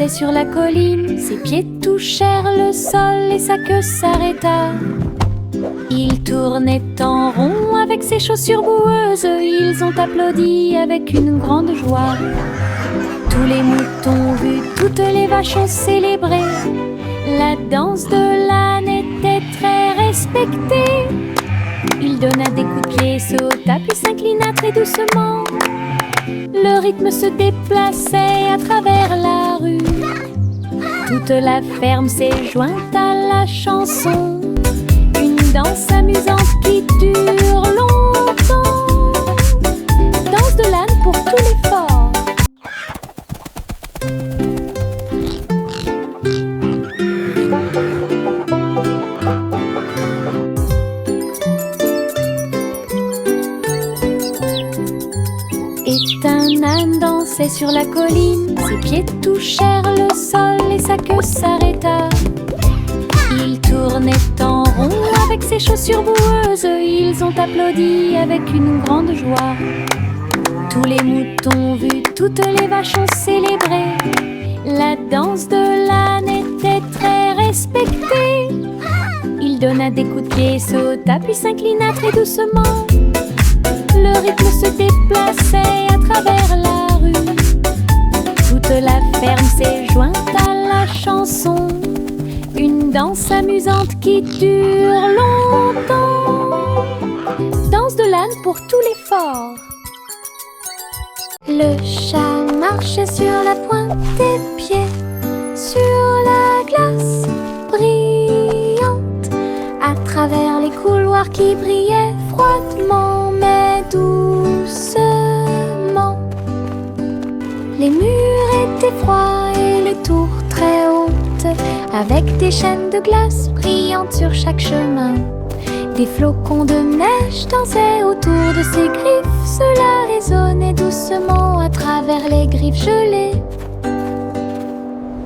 marchait sur la colline, ses pieds touchèrent le sol et sa queue s'arrêta. Il tournait en rond avec ses chaussures boueuses, ils ont applaudi avec une grande joie. Tous les moutons ont vu, toutes les vaches ont célébré. La danse de l'âne était très respectée. Il donna des coups de pied, sauta puis s'inclina très doucement. Le rythme se déplaçait à travers la rue. Toute la ferme s'est jointe à la chanson. Une danse amusante qui dure longtemps. Danse de l'âne pour tous les forts. Et un âne dansait sur la colline, ses pieds touchèrent le sol et sa queue s'arrêta. Il tournait en rond avec ses chaussures boueuses, ils ont applaudi avec une grande joie. Tous les moutons ont vu, toutes les vaches ont célébré. La danse de l'âne était très respectée. Il donna des coups de pied, sauta puis s'inclina très doucement. Le rythme se déplaçait à travers la rue. Toute la ferme s'est jointe à la chanson. Une danse amusante qui dure longtemps. Danse de l'âne pour tous les forts. Le chat marchait sur la pointe des pieds, sur la glace brillante, à travers les couloirs qui brillaient froidement mais doucement. Les murs étaient froids et les tours très hautes, avec des chaînes de glace brillantes sur chaque chemin. Des flocons de neige dansaient autour de ses griffes. Cela résonnait doucement à travers les griffes gelées.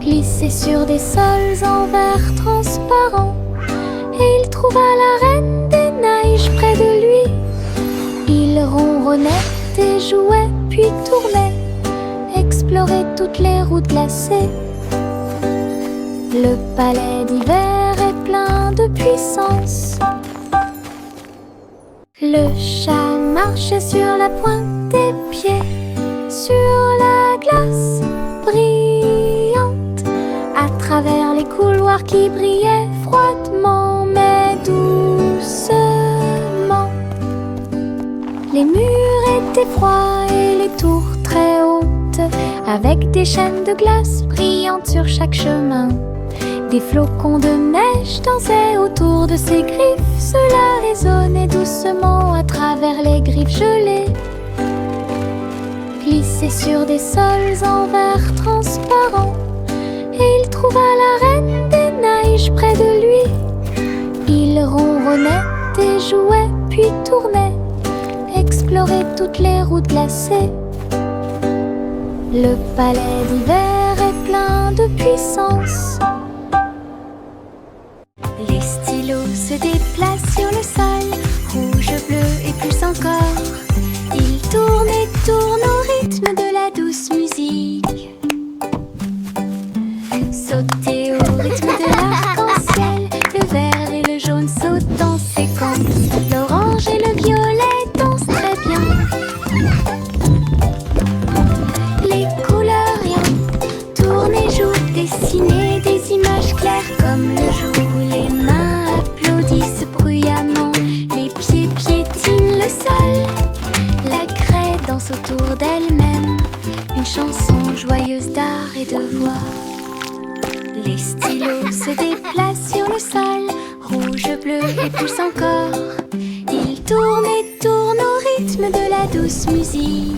Glissait sur des sols en verre transparent, et il trouva la reine des neiges près de lui. Il ronronnait et jouait puis tournait, explorait toutes les routes glacées. Le palais d'hiver est plein de puissance. Le chat marchait sur la pointe des pieds, sur la glace brillante, à travers les couloirs qui brillaient froidement mais doucement. Les murs étaient froids et les tours très hautes, avec des chaînes de glace brillantes sur chaque chemin. Des flocons de neige dansaient autour de ses griffes. Cela résonnait doucement à travers les griffes gelées. Glissait sur des sols en verre transparent, et il trouva la reine des neiges près de lui. Il ronronnait et jouait puis tournait, explorait toutes les routes glacées. Le palais d'hiver est plein de puissance. Les stylos se déplacent sur le sol, rouge, bleu et plus encore. Ils tournent et tournent au rythme de la douce musique. Sauter au rythme de l'arc-en-ciel, le vert et le jaune sautent en séquence. L'orange et le violet dansent très bien. Les couleurs riant, tournent et jouent, dessiner des images claires comme le jour. Les mains applaudissent bruyamment, les pieds piétinent le sol. La craie danse autour d'elle-même, une chanson joyeuse d'art et de voix. Les stylos se déplacent sur le sol, rouge, bleu et plus encore. Ils tournent et tournent au rythme de la douce musique.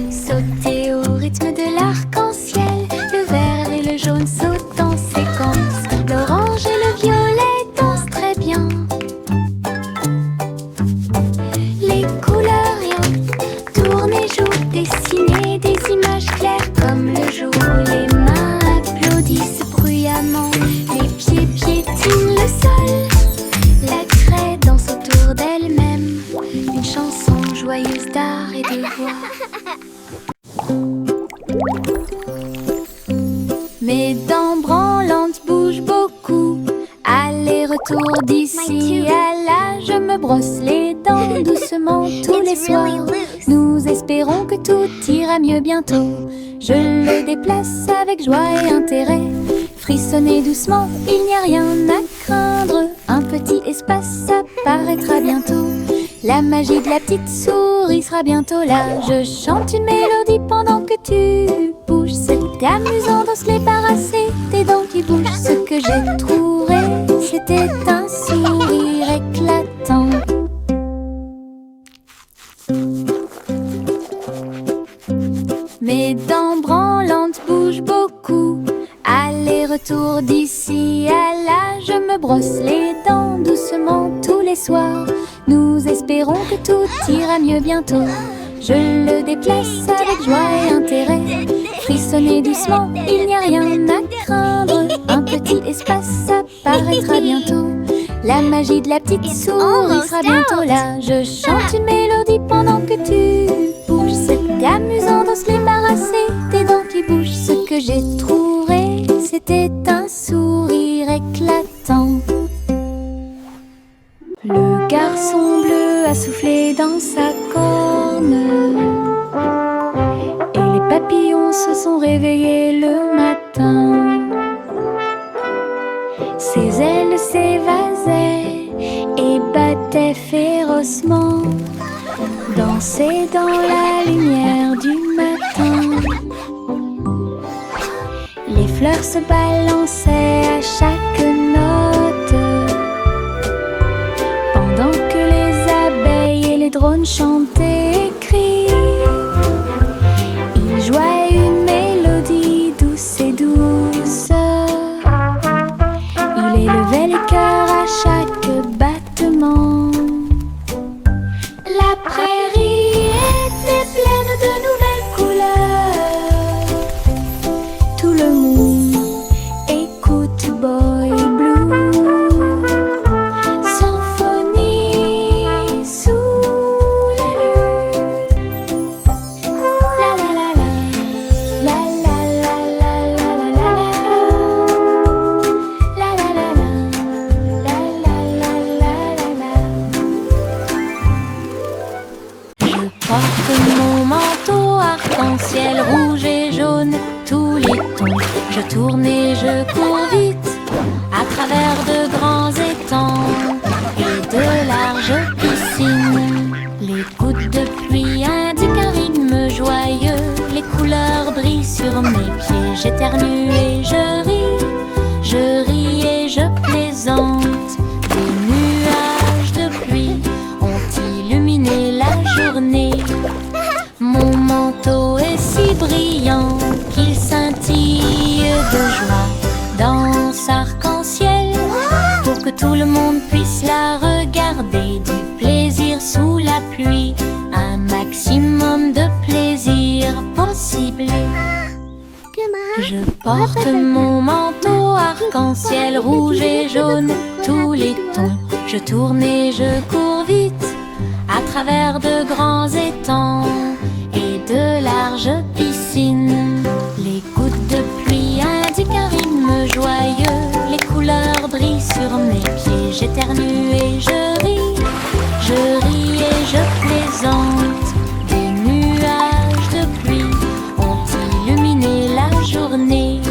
Sauter au rythme de l'arc-en-ciel, le vert et le jaune sautent en séquence. L'orange et le violet dansent très bien. Les couleurs riant, tournent et jouent, dessiner des images claires comme le jour. Les mains applaudissent bruyamment, les pieds piétinent le sol. La craie danse autour d'elle-même, une chanson joyeuse d'art et de voix. Mes dents branlantes bougent beaucoup. Aller-retour d'ici à là, je me brosse les dents doucement tous les soirs. Nous espérons que tout ira mieux bientôt. Je le déplace avec joie et intérêt. Frissonnez doucement, il n'y a rien à craindre. Un petit espace apparaîtra bientôt. La magie de la petite souris sera bientôt là. Je chante une mélodie pendant que tu bouges. C'est amusant de se débarrasser des dents qui bougent. Ce que j'ai trouvé, c'était un sourire éclatant. Mes dents branlantes bougent beaucoup. Aller-retour d'ici à là, je me brosse les dents doucement tous les soirs. Nous espérons que tout ira mieux bientôt. Je le déplace avec joie et intérêt. Frissonnez doucement, il n'y a rien à craindre. Un petit espace apparaîtra bientôt. La magie de la petite souris sera bientôt là. Je chante une mélodie pendant que tu bouges. C'est amusant de se débarrasser des dents qui bougent. Ce que j'ai trouvé, c'était un sourire éclatant. Le garçon bleu a soufflé dans sa corne et les papillons se sont réveillés le matin. Ses ailes s'évasaient et battaient férocement, dansaient dans la lumière du matin. Les fleurs se balançaient à chaque note, pendant que les abeilles et les drones chantaient et crient. Ils jouaient une mélodie douce et douce. Il élevait les cœurs à chaque battement. La prairie était pleine de nouvelles couleurs. Tout le monde écoute Boy Blue. Symphonie sous la lune. La la la la. La la la la la la la. La la la la. La la la la la la. Je porte mon manteau arc-en-ciel rouge et jaune, tous les tons. Je tourne et je cours vite à travers de grands étangs et de larges piscines. Les gouttes de pluie indiquent un rythme joyeux. Les couleurs brillent sur mes pieds. J'éternue et je ris et je plaisante. Des nuages de pluie ont illuminé la journée. Mon manteau est si brillant qu'il scintille de joie. Danse arc-en-ciel pour que tout le monde puisse la regarder. Du plaisir sous la pluie, un maximum de plaisir possible. Je porte mon manteau arc-en-ciel rouge et jaune, tous les tons. Je tourne et je cours vite à travers de grands étangs et de larges piscines. Les gouttes de pluie indiquent un rythme joyeux. Les couleurs brillent sur mes pieds. J'éternue et je ris et je plaisante. Des nuages de pluie ont illuminé la journée.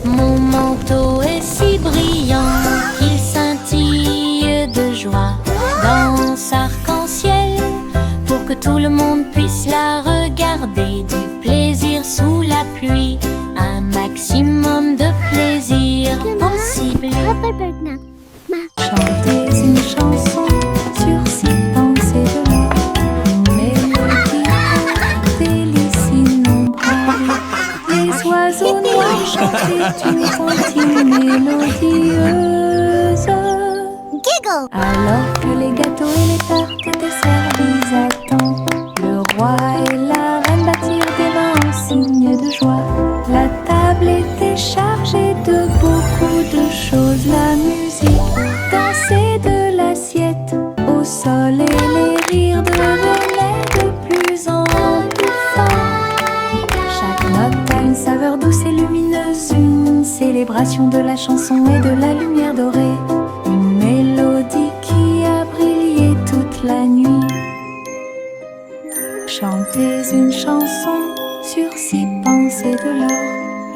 Mon manteau est si brillant qu'il scintille de joie. Danse arc-en-ciel pour que tout le monde puisse la regarder. Du plaisir sous la pluie, un maximum de plaisir possible. Chantez une chanson sur six pensées de moi, une mélodie délice innombrable. Les oiseaux noirs chantaient une comptine mélodieuse. Alors que les gâteaux et les tartes étaient servis à temps, le roi et la reine battirent des mains en signe de joie. La table était chargée de beaucoup de choses. La musique dansait de l'assiette au sol et les rires devenaient de plus en plus forts. Chaque note a une saveur douce et lumineuse, une célébration de la chanson et de la lumière dorée. Une mélodie qui a brillé toute la nuit. Chantez une chanson sur 6 pensées de l'or.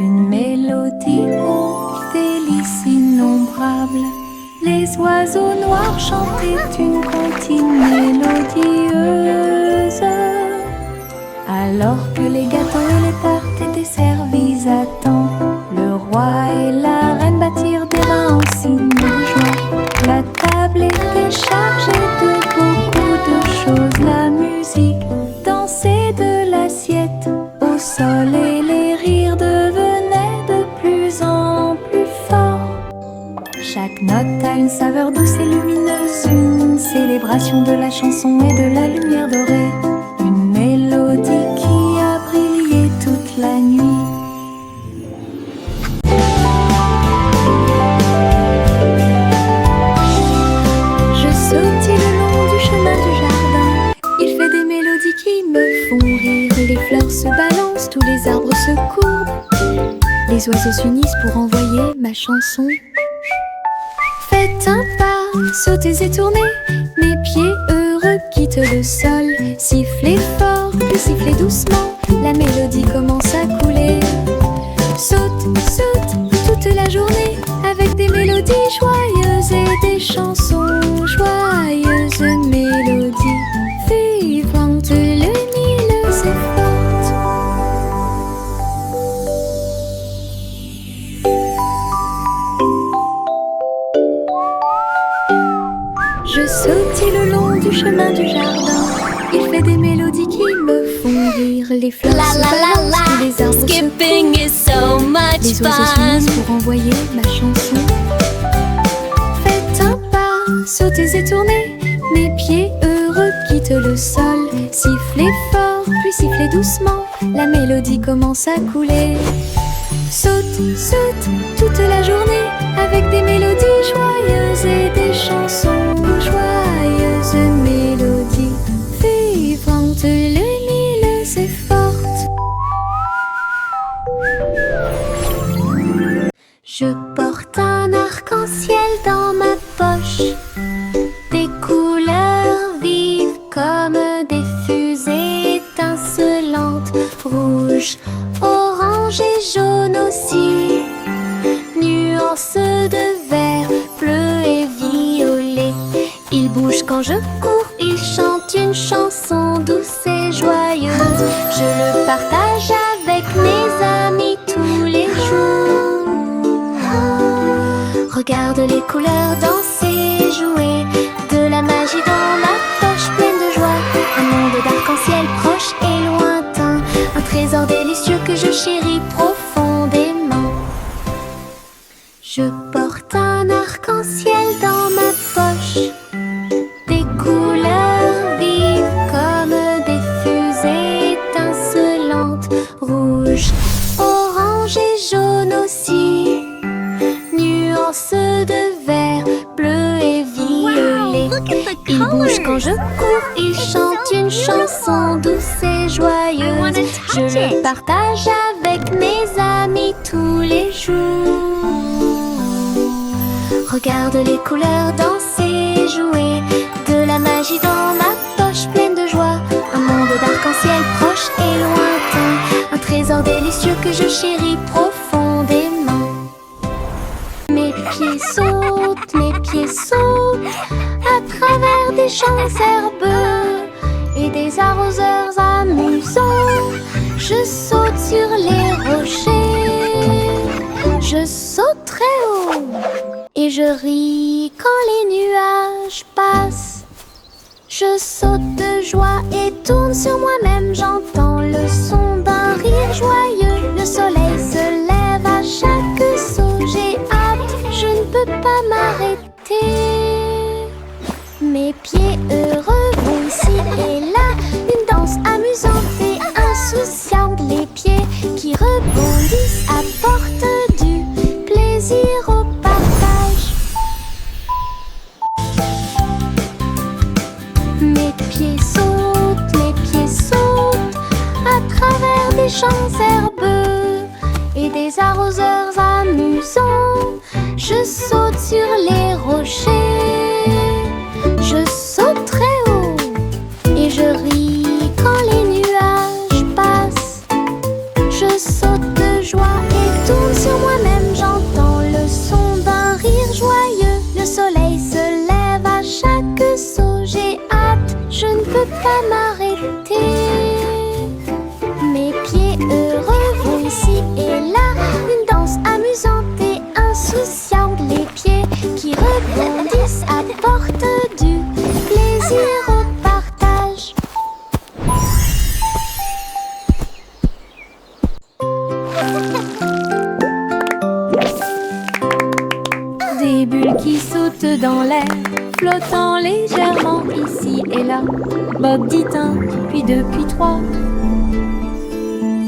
Une mélodie aux délices innombrables. Les oiseaux noirs chantaient une comptine mélodieuse. Alors que les gâteaux et les tartes étaient servis à temps, le roi et la reine battirent des mains en signe de joie. La table était chargée de beaucoup de choses. La musique dansait de l'assiette au sol et les rires devenaient de plus en plus forts. Chaque note a une saveur douce et lumineuse, une célébration de la chanson et de la lumière dorée. Une mélodie qui a brillé toute la nuit. Je sautille le long du chemin du jardin. Il fait des mélodies qui me font rire. Les fleurs se balancent, tous les arbres se courbent. Les oiseaux s'unissent pour envoyer ma chanson. Faites un pas, sautez et tournez. Mes pieds heureux quittent le sol. Sifflez fort, puis sifflez doucement. La mélodie commence à couler. Saute, saute toute la journée avec des mélodies joyeuses et des chansons joyeuses. Mélodies vivantes, lumineuses et fortes. Je sautille le long du chemin du jardin. Il fait des mélodies qui me font rire. Les fleurs se balancent, tous les arbres Skipping se is so much les oiseaux fun. s'unissent pour envoyer ma chanson. Faites un pas, sautez et tournez. Mes pieds heureux quittent le sol. Sifflez fort, puis sifflez doucement. La mélodie commence à couler. Saute, saute toute la journée avec des mélodies joyeuses et des chansons joyeuses. Mélodies vivantes, lumineuses et fortes. Je porte un arc-en-ciel dans ma poche. Des couleurs vives comme des fusées étincelantes. Rouge, orange et jaune aussi. Nuances de vert, bleu et violet. Il bouge quand je cours, il chante une chanson douce et joyeuse. Je le partage avec mes amis tous les jours. Regarde les couleurs danser, jouer. De la magie dans ma poche pleine de joie. Un monde d'arc-en-ciel proche et lointain. Un trésor délicieux que je chéris profondément. Je porte un arc-en-ciel dans ma poche. Des couleurs vives comme des fusées étincelantes. Rouge, orange et jaune aussi. Nuances de vert, bleu et violet. Il bouge quand je cours, il chante une chanson douce et joyeuse. Je le partage avec mes amis tous les jours. Regarde les couleurs danser, jouer. De la magie dans ma poche pleine de joie. Un monde d'arc-en-ciel proche et lointain. Un trésor délicieux que je chéris profondément. Mes pieds sautent à travers des champs herbeux et des arroseurs amusants. Je saute sur les rochers, je saute très haut et je ris quand les nuages passent. Je saute de joie et tourne sur moi-même. J'entends le son d'un rire joyeux. Le soleil se lève à chaque saut. J'ai hâte, je ne peux pas m'arrêter. Mes pieds heureux vont ici et là. Une danse amusante et insouciante. Les pieds qui rebondissent apportent du plaisir au partage. Mes pieds sautent à travers des champs herbeux et des arroseurs amusants. Je saute sur les rochers, je saute très haut et je ris quand les nuages passent. Je saute de joie et tourne sur moi-même, j'entends le son d'un rire joyeux. Le soleil se lève à chaque saut, j'ai hâte, je ne peux pas m'arrêter. Mes pieds heureux vont ici et là, une danse amusante et insouciante. Les pieds qui rebondissent apportent du plaisir au partage. Des bulles qui sautent dans l'air, flottant légèrement ici et là. Bob dit un, puis deux, puis trois.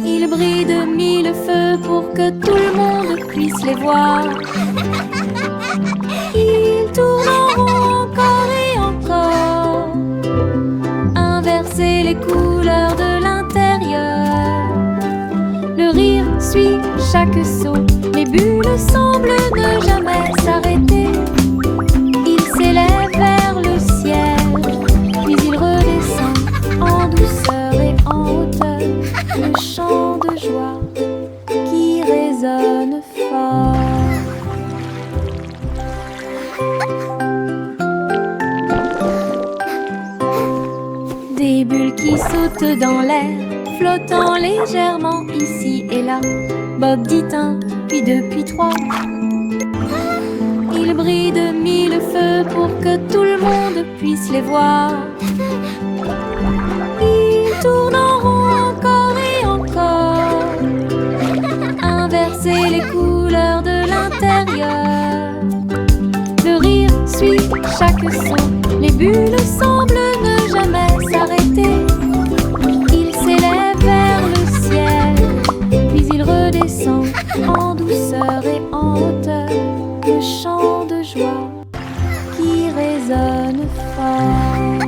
Ils brillent de mille feux pour que tout le monde puisse les voir. Ils tournent en rond encore et encore, inverser les couleurs de l'intérieur. Le rire suit chaque saut, les bulles semblent ne jamais s'arrêter. Ils s'élèvent vers le ciel, puis ils redescendent en douceur et en hauteur. Le chant de joie qui résonne fort. Des bulles qui sautent dans l'air, flottant légèrement ici et là. Bob dit un, puis deux, puis trois. Ils brillent de mille feux pour que tout le monde puisse les voir. Ils tournent en rond encore et encore, inverser les couleurs de l'intérieur. Le rire suit chaque saut, les bulles semblent ne jamais s'arrêter. Ils s'élèvent vers le ciel, puis ils redescendent en douceur et en hauteur. Le chant de joie qui résonne fort.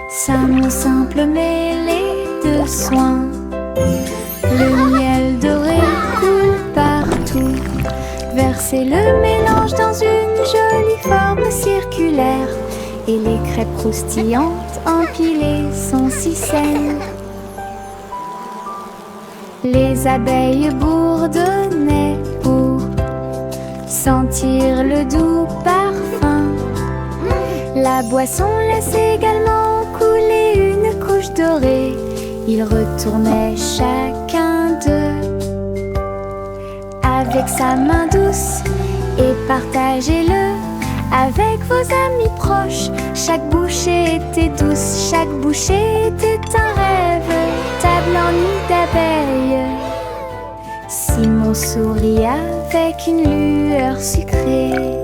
Ça mon simple mêlée de soins, le miel doré coule partout. Versez le mélange dans une jolie forme circulaire, et les crêpes croustillantes empilées sont si saines. Les abeilles bourdonnaient pour sentir le doux parfum. La boisson laisse également couler une couche dorée. Ils retournaient chacun d'eux avec sa main douce, et partagez-le avec vos amis proches. Chaque bouchée était douce, chaque bouchée était un rêve. Table en nid d'abeilles. Simon sourit avec une lueur sucrée.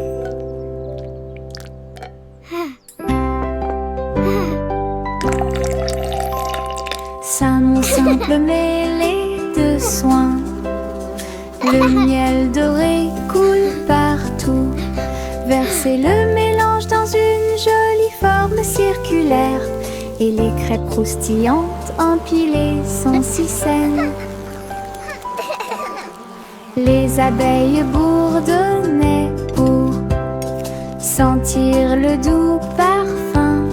Ça mon simple mêlée de soins, le miel doré coule partout. Versez le mélange dans une jolie forme circulaire, et les crêpes croustillantes empilées sont si saines. Les abeilles bourdonnaient pour sentir le doux parfum.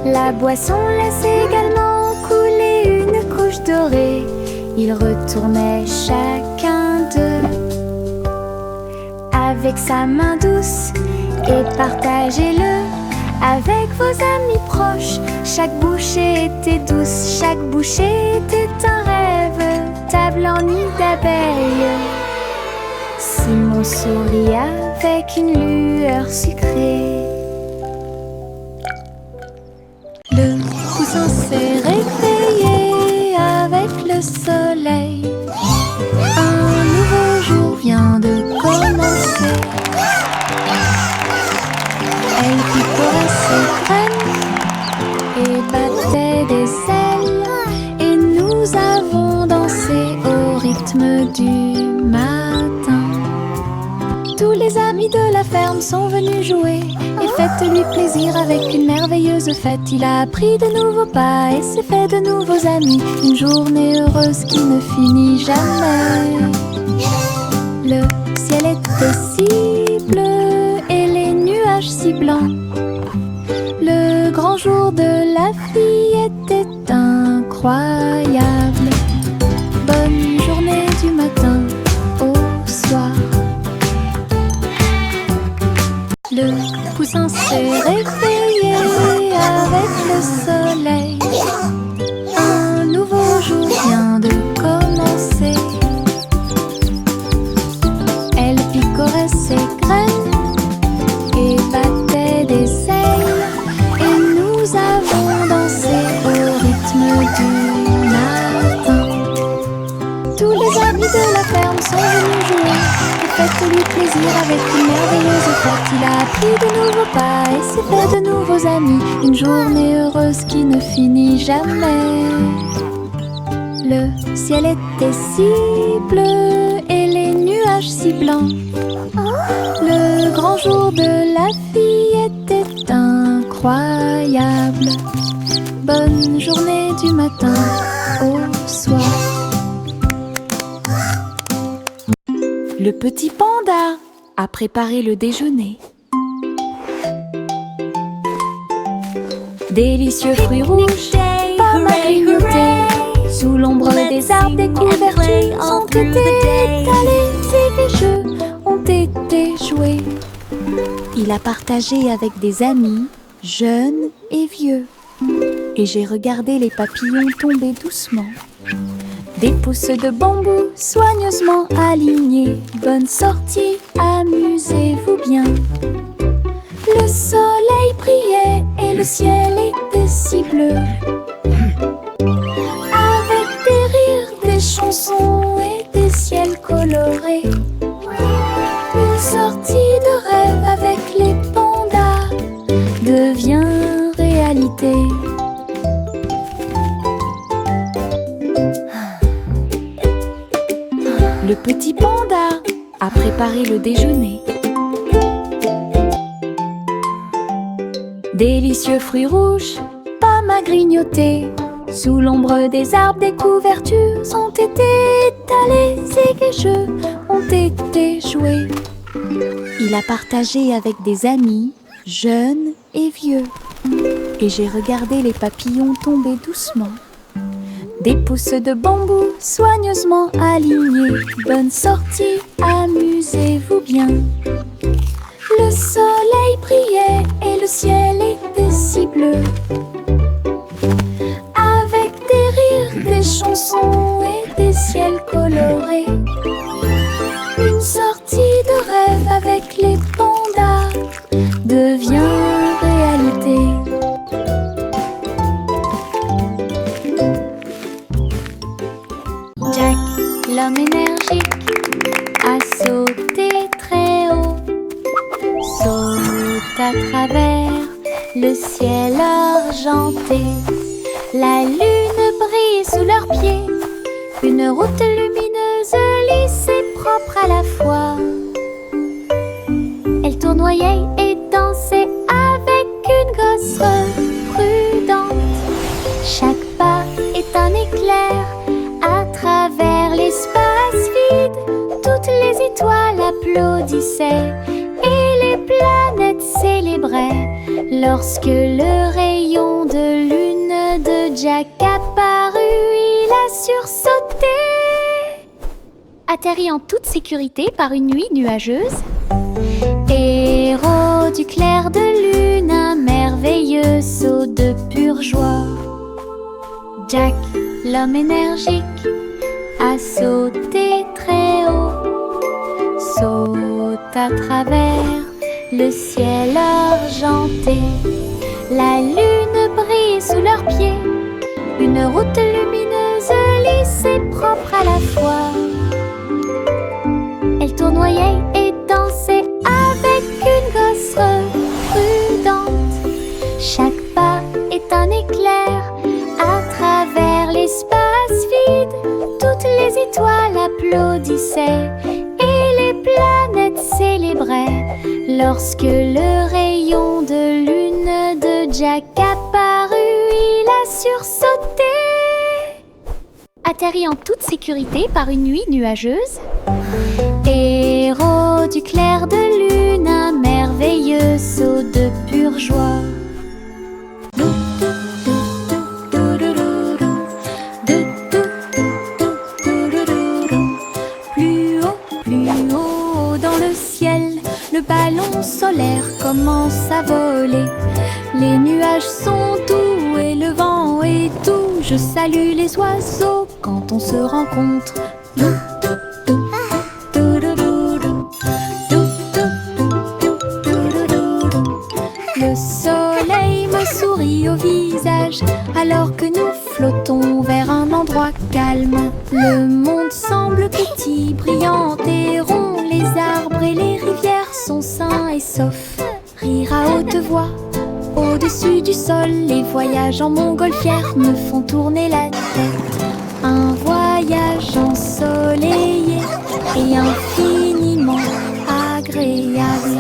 La boisson laisse également couler une couche dorée. Ils retournaient chacun d'eux avec sa main douce, et partagez-le avec vos amis proches. Chaque bouchée était douce, chaque bouchée était un rêve. Table en nid d'abeilles. Simon sourit avec une lueur sucrée. Le coussin s'est réveillé avec le soleil. Un nouveau jour vient de commencer. Elle picorait ses graines et battait des ailes, et nous avons dansé au rythme du matin. Tous les amis amis de la ferme sont venus jouer et faites-lui plaisir avec une merveilleuse fête. Il a appris de nouveaux pas et s'est fait de nouveaux amis. Une journée heureuse qui ne finit jamais. Le ciel était si bleu et les nuages si blancs. Le grand jour de la fille était incroyable. Bonne journée du matin au soir. Le poussin s'est réveillé avec le soleil. Un nouveau jour vient de commencer. Elle picorait ses graines et battait des ailes. Et nous avons dansé au rythme du matin. Tous les amis de la ferme sont venus jouer. Faites-lui plaisir avec une merveilleuse fête. Il a appris de nouveaux pas et s'est fait de nouveaux amis. Une journée heureuse qui ne finit jamais. Le ciel était si bleu et les nuages si blancs. Le grand jour de la fille était incroyable. Bonne journée du matin au soir. Le petit panda a préparé le déjeuner. Délicieux fruits rouges, pommes à grignoter. Sous l'ombre des arbres, des couvertures ont été étalées et les jeux ont été joués. Il a partagé avec des amis, jeunes et vieux. Et j'ai regardé les papillons tomber doucement. Des pousses de bambou soigneusement alignées. Bonne sortie, amusez-vous bien. Le soleil brillait et le ciel était si bleu. Avec des rires, des chansons et des ciels colorés. Une sortie de rêve avec les pandas devient réalité. Le petit panda a préparé le déjeuner. Délicieux fruits rouges, pommes à grignoter. Sous l'ombre des arbres, des couvertures ont été étalées et les jeux ont été joués. Il a partagé avec des amis, jeunes et vieux. Et j'ai regardé les papillons tomber doucement. Des pousses de bambou soigneusement alignées. Bonne sortie, amusez-vous bien. Le soleil brillait et le ciel était si bleu. Avec des rires, des chansons et des ciels colorés. Une sortie de rêve avec les pandas devient réalité. Jack, l'homme énergique, a sauté très haut. Saute à travers le ciel argenté. La lune brille sous leurs pieds. Une route lumineuse, lisse et propre à la fois. Elle tournoyait et dansait avec une gosse prudente. Chaque pas est un éclair. À travers l'espace vide, toutes les étoiles applaudissaient et les planètes célébraient. Lorsque le rayon de lune de Jack apparut, il a sursauté. Atterri en toute sécurité par une nuit nuageuse. Héros du clair de lune, un merveilleux saut de pure joie. Jack, l'homme énergique, a sauté très haut. Saute à travers le ciel argenté. La lune brille sous leurs pieds. Une route lumineuse, lisse et propre à la fois. Elle tournoyait et dansait avec une gosse prudente. Chaque pas est un éclair. À travers l'espace vide, toutes les étoiles applaudissaient et les planètes célébraient. vrai. Lorsque le rayon de lune de Jack apparut, il a sursauté. Atterri en toute sécurité par une nuit nuageuse. Héros du clair de lune, un merveilleux saut de pure joie. Plus haut dans le ciel, le ballon solaire commence à voler. Les nuages sont doux et le vent est doux. Je salue les oiseaux quand on se rencontre. Le soleil me sourit au visage alors que nous flottons vers un endroit calme. Le monde semble petit, brillant et rond. Les arbres et les rivières sont sains et saufs. Rire à haute voix au-dessus du sol. Les voyages en montgolfière me font tourner la tête. Un voyage ensoleillé et infiniment agréable.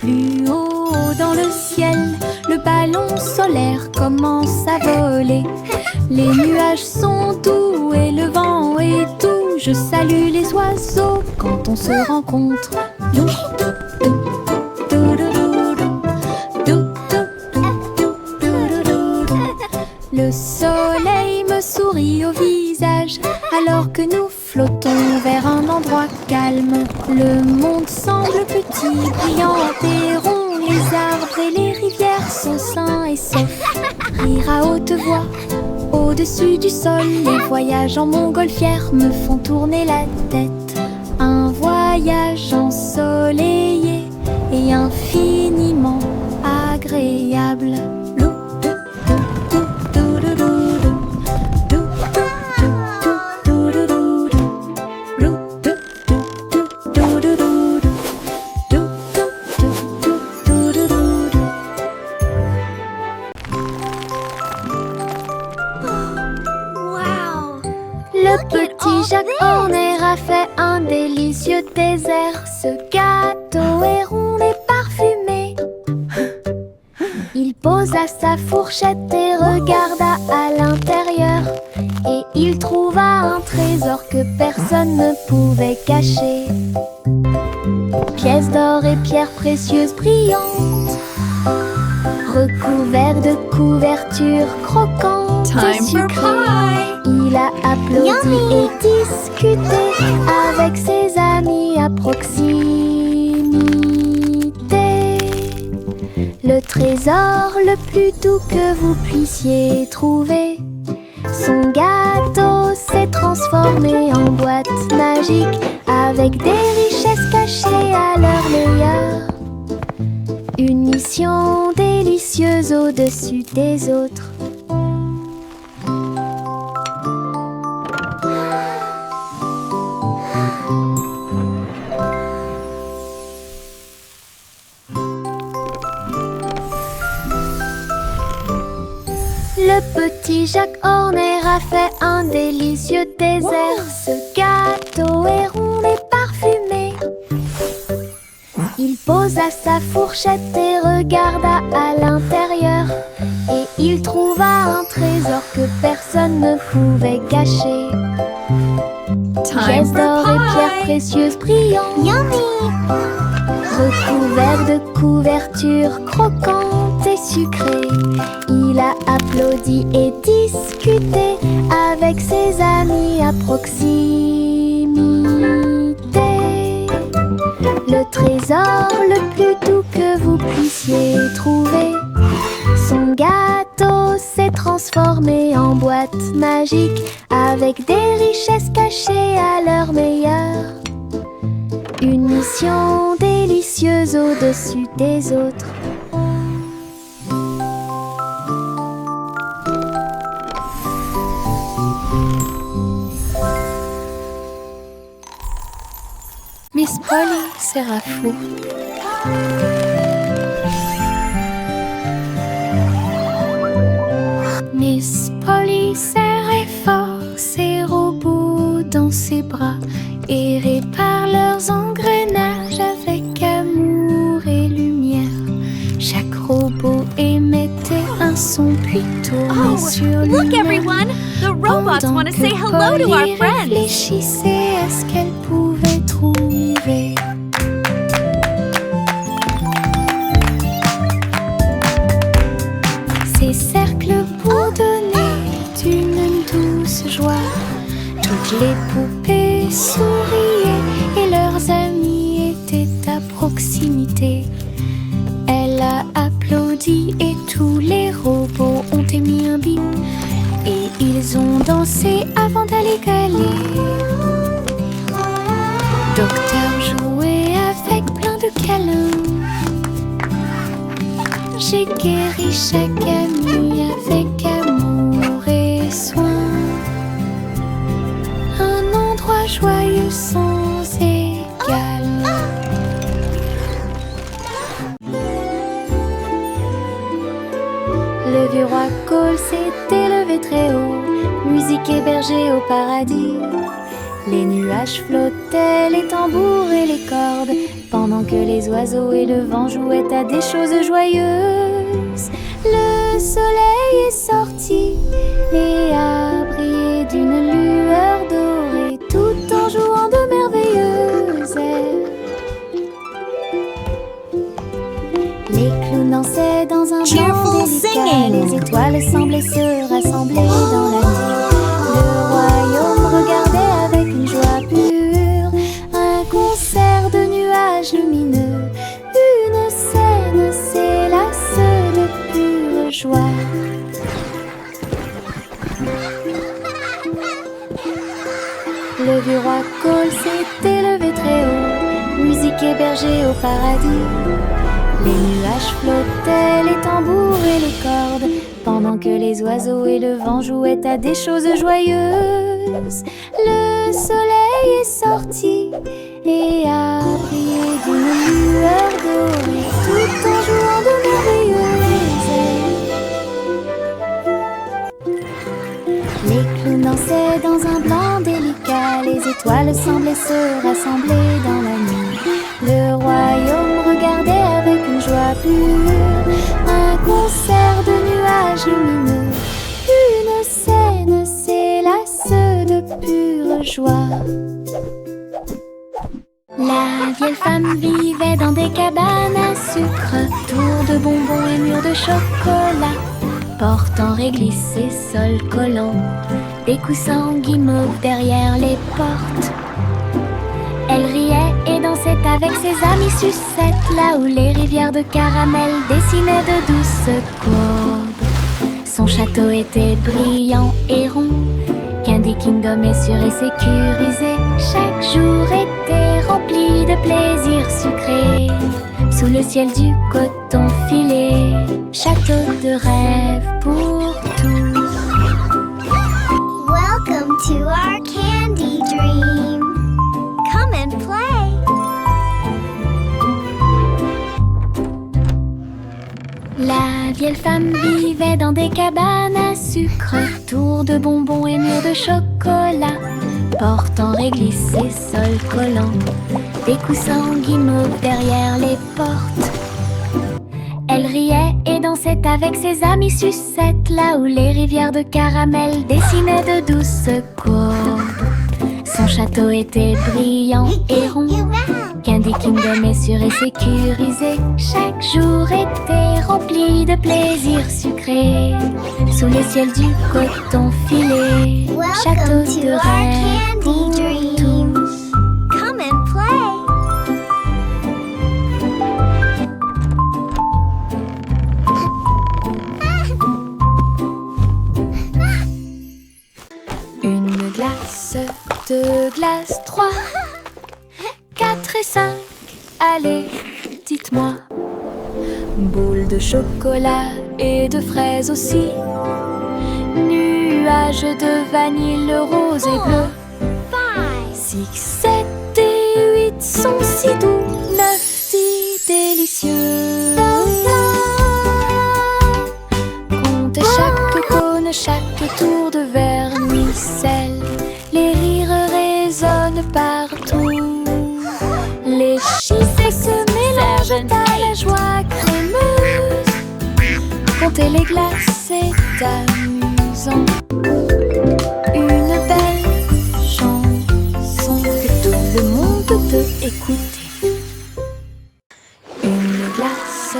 Plus haut dans le ciel, le ballon solaire commence à voler. Les nuages sont doux et le vent est doux. Je salue les oiseaux quand on se rencontre. Le soleil me sourit au visage alors que nous flottons vers un endroit calme. Le monde semble petit, brillant et rond. Les arbres et les rivières sont sains et saufs. Rire à haute voix au-dessus du sol. Les voyages en montgolfière me font tourner la tête. Un voyage ensoleillé et infiniment agréable. Le petit Jacques Horner a fait un délicieux dessert. Ce gâteau est rond et parfumé. Il posa sa fourchette et regarda à l'intérieur. Et il trouva un trésor que personne ne pouvait cacher. Pièces d'or et pierres précieuses brillantes, recouverts de couvertures croquantes et sucrées. Il a applaudi et discuté avec ses amis à proximité. Le trésor le plus doux que vous puissiez trouver. Son gâteau s'est transformé en boîte magique avec des richesses cachées à leur meilleur. Une mission délicieuse au-dessus des autres. Le petit Jacques Horner a fait un délicieux dessert. Ce gâteau est rond et parfumé. Il posa sa fourchette et regarda à l'intérieur. Et il trouva un trésor que personne ne pouvait cacher. Pièces d'or et pierres précieuses brillantes, recouverts de couvertures croquantes et sucrées. Il a applaudi et discuté avec ses amis à proximité. Le trésor le plus doux que vous puissiez trouver. Son gâteau s'est transformé en boîte magique avec des richesses cachées à leur meilleur. Une mission délicieuse au-dessus des autres. Polly sera fou. Miss Polly serrait fort ses robots dans ses bras et répare leurs engrenages avec amour et lumière. Chaque robot émettait un son puis tournait sur lui. Look everyone! The robots want to say hello to our friends! Réfléchissait à ce qu'elle pouvait trouver. Ces cercles pour donner une douce joie. Toutes les poupées souriaient et leurs amis étaient à proximité. Elle a applaudi et tous les robots ont émis un bip. Et ils ont dansé avant d'aller gagner. Docteur jouait avec plein de câlins. J'ai guéri chaque ami avec amour et soin. Un endroit joyeux sans égal. Le vieux roi Cole s'est élevé très haut, musique hébergée au paradis. Les nuages flottaient, les tambours et les cordes, pendant que les oiseaux et le vent jouaient à des choses joyeuses. Le soleil est sorti et a brillé d'une lueur dorée, tout en jouant de merveilleuses airs. Les clowns dansaient dans un blanc délicat, les étoiles semblaient se rassembler dans la nuit. Le royaume regardait avec une joie pure un concert de nuages lumineux. Une scène s'élasse de pure joie. Le vieux roi Cole s'est élevé très haut, musique hébergée au paradis. Les nuages flottaient, les tambours et les cordes, pendant que les oiseaux et le vent jouaient à des choses joyeuses. Le soleil est sorti et a brillé d'une lueur dorée, tout en jouant de merveilleuses airs. Les clowns dansaient dans un blanc délicat, les étoiles semblaient se rassembler dans la nuit. Le royaume regardait avec une joie pure un concert de nuages lumineux. Une scène s'élasse de pure joie. La vieille femme vivait dans des cabanes à sucre, tours de bonbons et murs de chocolat, portant réglisse et sol collant, des coussins guimauves derrière les portes. Elle riait et dansait avec ses amis sucettes, là où les rivières de caramel dessinaient de douces courbes. Son château était brillant et rond, Candy Kingdom est sûr et sécurisé. Chaque jour était rempli de plaisirs sucrés, sous le ciel du coton filé. Château de rêve pour tous. Welcome to our candy dream. Come and play. La vieille femme vivait dans des cabanes à sucre, tours de bonbons et murs de chocolat, portant réglisse et sol collant, des coussins guimauves derrière les portes. Elle riait et dansait avec ses amis sucettes, là où les rivières de caramel dessinaient de douces courbes. Son château était brillant et rond, Candy Kingdom est sûr et sécurisé. Chaque jour était rempli de plaisirs sucrés, sous le ciel du coton filé. Château Welcome de to our rêve pour candy dream. tous. Come and play. Une glace, deux glaces, trois, 4 et 5, allez, dites-moi. Boule de chocolat et de fraises aussi, nuages de vanille rose et bleu. 6, 7 et 8 sont si doux, 9, 10 délicieux. Comptez chaque cône, chaque tour de vermicelle. Les rires résonnent partout. Les chiffres se mélangent à la joie crémeuse. Compter les glaces est amusant. Une belle chanson que tout le monde peut écouter. Une glace,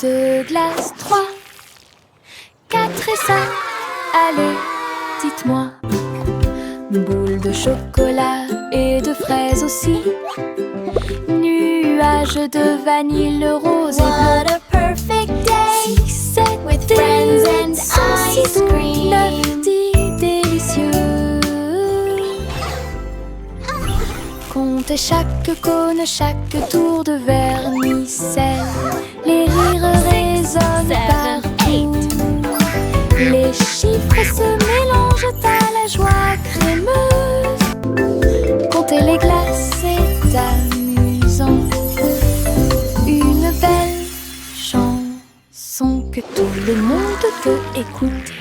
2 glaces, 3, 4 et ça. Allez, dites-moi. Boule de chocolat et de fraises aussi. Nuages de vanille rose et bleu. What a perfect day 6, 7 with friends and ice cream. 9, 10 délicieux. Comptez chaque cône, chaque tour de vermicelle. Les rires résonnent partout. Les chiffres se mélangent à la joie crémeuse. Compter les glaces est amusant. Une belle chanson que tout le monde peut écouter.